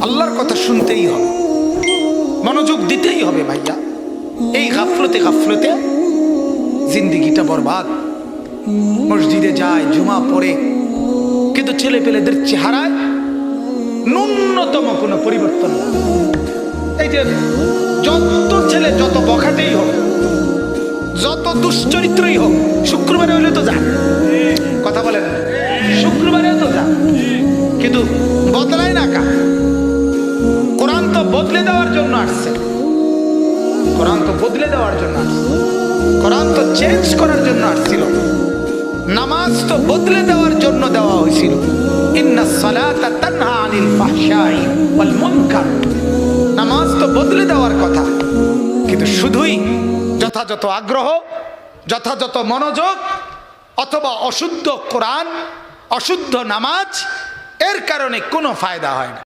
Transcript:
আল্লাহর কথা শুনতেই হবে, মনোযোগ দিতেই হবে ভাইয়া। এই গাফলতে গাফলতে জিন্দিগিটা বরবাদ। মসজিদে যায়, জুমা পড়ে, কিন্তু ছেলে পেলেদের চেহারায় ন্যূনতম কোনো পরিবর্তন নেই। এই যে যত ছেলে যত বখাটেই হোক, যত দুশ্চরিত্রই হোক, শুক্রবারে হলে তো যান, কথা বলেন, শুক্রবারেও তো যান, কিন্তু বদলায় না কা। কোরআন তো বদলে দেওয়ার জন্য আসছে, কোরআন তো বদলে দেওয়ার জন্য আসছে, কোরআন তো চেঞ্জ করার জন্য আসছিল, নামাজ তো বদলে দেওয়ার জন্য দেওয়া হয়েছিল। ইন্নাস সালাতা তানহা আনিল ফাহশাই ওয়াল মুনকার, নামাজ তো বদলে দেওয়ার কথা, কিন্তু শুধুই যথাযথ আগ্রহ, যথাযথ মনোযোগ অথবা অশুদ্ধ কোরআন, অশুদ্ধ নামাজ, এর কারণে কোনো ফায়দা হয় না।